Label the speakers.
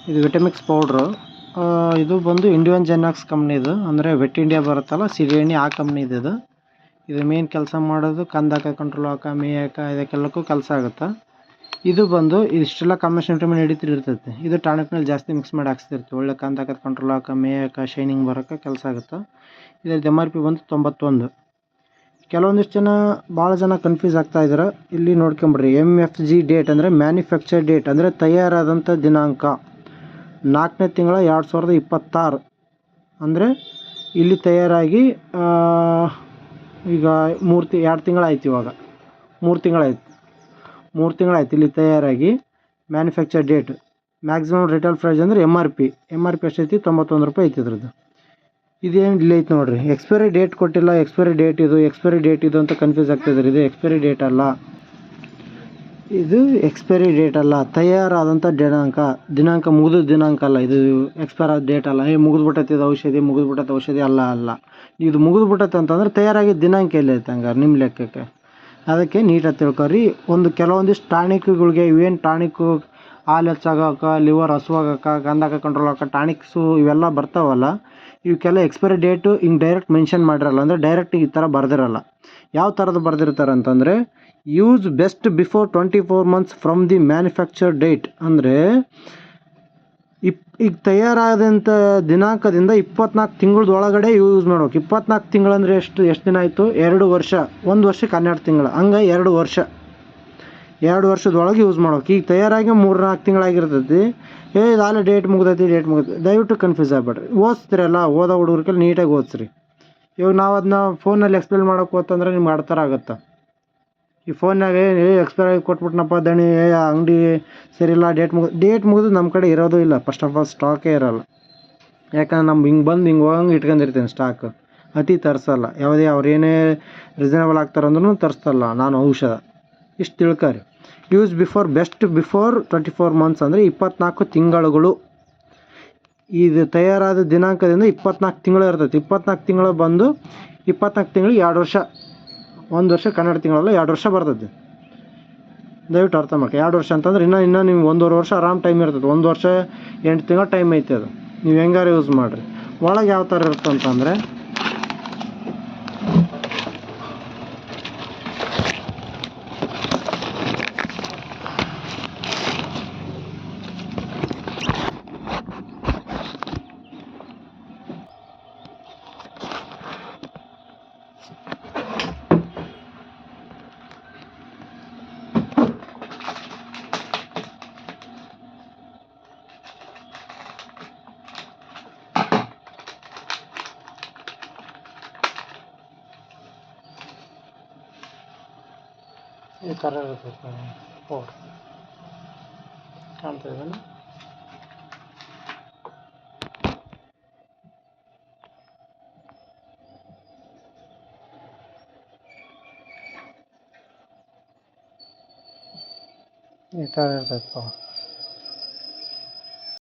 Speaker 1: ಇದು ವಿಟಮಿಕ್ಸ್ ಪೌಡ್ರು. ಇದು ಬಂದು ಇಂಡಿಯನ್ ಜೆನಾಕ್ಸ್ ಕಂಪ್ನಿದು, ಅಂದರೆ ವೆಟ್ ಇಂಡಿಯಾ ಬರುತ್ತಲ್ಲ ಸಿರಿಎಣ್ಣೆ ಆ ಕಂಪ್ನಿದು ಇದು. ಇದು ಮೇನ್ ಕೆಲಸ ಮಾಡೋದು ಕಂದಾಕ, ಕಂಟ್ರೋಲ್ ಹಾಕ, ಮೇಯಕ ಇದಕ್ಕೆಲ್ಲಕ್ಕೂ ಕೆಲಸ ಆಗುತ್ತೆ. ಇದು ಬಂದು ಇಷ್ಟೆಲ್ಲ ಕಾಂಬಿನೇಷನ್ ಟೈಮ್ ನಡೀತಿರ್ತೈತೆ. ಇದು ಟಾನಿಕ್ನಲ್ಲಿ ಜಾಸ್ತಿ ಮಿಕ್ಸ್ ಮಾಡಿ ಹಾಕ್ಸ್ತಿರ್ತೀವಿ. ಒಳ್ಳೆ ಕಂದಾಕ, ಕಂಟ್ರೋಲ್ ಹಾಕ, ಮೇಯಕ, ಶೈನಿಂಗ್ ಬರೋಕ್ಕೆ ಕೆಲಸ ಆಗುತ್ತೆ. ಇದ್ರದ್ದು MRP ಬಂದು 91. ಕೆಲವೊಂದಿಷ್ಟು ಜನ ಭಾಳ ಜನ ಕನ್ಫ್ಯೂಸ್ ಆಗ್ತಾ ಇದ್ದಾರೆ. ಇಲ್ಲಿ ನೋಡ್ಕೊಂಬಿಡ್ರಿ, MFG ಡೇಟ್ ಅಂದರೆ ಮ್ಯಾನುಫ್ಯಾಕ್ಚರ್ ಡೇಟ್ ಅಂದರೆ ತಯಾರಾದಂಥ ದಿನಾಂಕ 4ನೇ ತಿಂಗಳ 2026. ಅಂದರೆ ಇಲ್ಲಿ ತಯಾರಾಗಿ ಈಗ 2 ತಿಂಗಳಾಯ್ತು. ಇವಾಗ 3 ತಿಂಗಳಾಯ್ತು ಇಲ್ಲಿ ತಯಾರಾಗಿ. Manufacture date maximum retail price ಅಂದರೆ MRP ಎಷ್ಟೈತಿ? 91 ರೂಪಾಯಿ ಐತಿ ಇದ್ರದ್ದು. ಇದೇನು ಇಲ್ಲ ಐತೆ ನೋಡಿರಿ, ಎಕ್ಸ್ಪೈರಿ ಡೇಟ್ ಕೊಟ್ಟಿಲ್ಲ. ಎಕ್ಸ್ಪೈರಿ ಡೇಟ್ ಇದು ಅಂತ ಕನ್ಫ್ಯೂಸ್ ಆಗ್ತಾಯಿದ್ದಾರೆ. ಇದು ಎಕ್ಸ್ಪೈರಿ ಡೇಟ್ ಅಲ್ಲ, ತಯಾರಾದಂಥ ದಿನಾಂಕ ಮುಗಿದ ದಿನಾಂಕ ಅಲ್ಲ. ಇದು ಎಕ್ಸ್ಪೈರ್ ಆದ ಡೇಟ್ ಅಲ್ಲ. ಮುಗಿದ್ಬಿಟ್ಟೈತೆ ಔಷಧಿ ಅಲ್ಲ. ಇದು ಮುಗಿದ್ಬಿಟ್ಟೈತೆ ಅಂತಂದ್ರೆ ತಯಾರಾಗಿದ್ದ ದಿನಾಂಕ ಎಲ್ಲೈತೆ ಹಂಗಾರೆ ನಿಮ್ಮ ಲೆಕ್ಕಕ್ಕೆ. ಅದಕ್ಕೆ ನೀಟಾಗಿ ತಿಳ್ಕೊರಿ. ಕೆಲವೊಂದಿಷ್ಟು ಟಾನಿಕ್ಗಳಿಗೆ, ಇವೇನು ಟಾನಿಕ್ಕು ಹಾಲು ಹೆಚ್ಚಾಗೋಕೆ, ಲಿವರ್ ಹಸುವಾಗೋಕೆ, ಗಂಧಾಕ ಕಂಟ್ರೋಲ್ ಆಗೋಕೆ ಟಾನಿಕ್ಸು ಇವೆಲ್ಲ ಬರ್ತಾವಲ್ಲ, ಇವಕ್ಕೆಲ್ಲ ಎಕ್ಸ್ಪೈರಿ ಡೇಟು ಹಿಂಗೆ ಡೈರೆಕ್ಟ್ ಮೆನ್ಷನ್ ಮಾಡಿರಲ್ಲ. ಅಂದರೆ ಡೈರೆಕ್ಟ್ ಈ ಥರ ಬರ್ದಿರಲ್ಲ. ಯಾವ ಥರದ್ದು ಬರ್ದಿರ್ತಾರೆ ಅಂತಂದರೆ, use best before 24 months from the manufacture date. ಅಂದರೆ ಈಗ ತಯಾರಾದಂಥ ದಿನಾಂಕದಿಂದ 24 ತಿಂಗಳದೊಳಗಡೆ ಯೂಸ್ ಮಾಡ್ಬೇಕು. 24 ತಿಂಗಳಂದರೆ ಎಷ್ಟು ದಿನ ಆಯಿತು? 2 ವರ್ಷ. 1 ವರ್ಷಕ್ಕೆ 12 ತಿಂಗಳು, ಹಂಗೆ 2 ವರ್ಷ. 2 ವರ್ಷದೊಳಗೆ ಯೂಸ್ ಮಾಡ್ಬೇಕು. ಈಗ ತಯಾರಾಗಿ 3-4 ತಿಂಗಳಾಗಿರ್ತೈತಿ. ಇದು ಆಲೆ ಡೇಟ್ ಮುಗ್ದೈತಿ. ದಯವಿಟ್ಟು ಕನ್ಫ್ಯೂಸ್ ಆಗಬೇಡ್ರಿ. ಓದಿಸ್ತಿರಲ್ಲ, ಓದೋ ಹುಡುಗರಿಗೆಲ್ಲ ನೀಟಾಗಿ ಓದಿಸ್ರಿ. ಇವಾಗ ನಾವು ಅದನ್ನ ಫೋನಲ್ಲಿ ಎಕ್ಸ್ಪ್ಲೇನ್ ಮಾಡೋಕೆ ಹೋತಂದ್ರೆ ನಿಮ್ಗೆ ಅರ್ಥ ಆಗುತ್ತೆ. ಈ ಫೋನ್ನಾಗೆ ಎಕ್ಸ್ಪೈರ್ ಆಗಿ ಕೊಟ್ಬಿಟ್ನಪ್ಪ ದಣಿ, ಅಂಗಡಿ ಸರಿಯಿಲ್ಲ, ಡೇಟ್ ಮುಗಿದು ನಮ್ಮ ಕಡೆ ಇರೋದು ಇಲ್ಲ. ಫಸ್ಟ್ ಆಫ್ ಆಲ್ ಸ್ಟಾಕೇ ಇರೋಲ್ಲ. ಯಾಕಂದ್ರೆ ನಮ್ಮ ಹಿಂಗೆ ಹೋಗಂಗೆ ಇಟ್ಕೊಂಡಿರ್ತೀನಿ ಸ್ಟಾಕ್. ಅತಿ ತರಿಸಲ್ಲ. ಅವ್ರು ಏನೇ ರೀಸನೇಬಲ್ ಆಗ್ತಾರಂದ್ರೂ ತರಿಸ್ತಲ್ಲ ನಾನು ಔಷಧ. ಇಷ್ಟು ತಿಳ್ಕೊರಿ. ಯೂಸ್ ಬಿಫೋರ್ 24 ಮಂತ್ಸ್ ಅಂದರೆ 24 ತಿಂಗಳುಗಳು. ಇದು ತಯಾರಾದ ದಿನಾಂಕದಿಂದ 24 ತಿಂಗಳು ಇರ್ತೈತಿ. 24 ತಿಂಗಳು ಬಂದು 24 ತಿಂಗಳಿಗೆ 2 ವರ್ಷ. 1 ವರ್ಷ 12 ತಿಂಗಳಲ್ಲ, 2 ವರ್ಷ ಬರ್ತೈತಿ. ದಯವಿಟ್ಟು ಅರ್ಥ ಮಾಡ್ಕೊ. 2 ವರ್ಷ ಅಂತಂದ್ರೆ ಇನ್ನೂ ನಿಮ್ಗೆ 1.5 ವರ್ಷ ಆರಾಮ್ ಟೈಮ್ ಇರ್ತೈತಿ. 1 ವರ್ಷ 8 ತಿಂಗಳು ಟೈಮ್ ಐತೆ. ಅದು ನೀವು ಹೆಂಗಾರು ಯೂಸ್ ಮಾಡಿರಿ. ಒಳಗೆ ಯಾವ ಥರ ಇರುತ್ತೆ ಅಂತಂದರೆ, ಈ ಥರ ಇರ್ತೈತೆ ಪೌಡ್ರ್. ಕಾಣ್ತಾ ಇದೆಯಲ್ಲ? ಈ ಥರ ಇರ್ತೈತೆ ಪೌಡ್ರ್.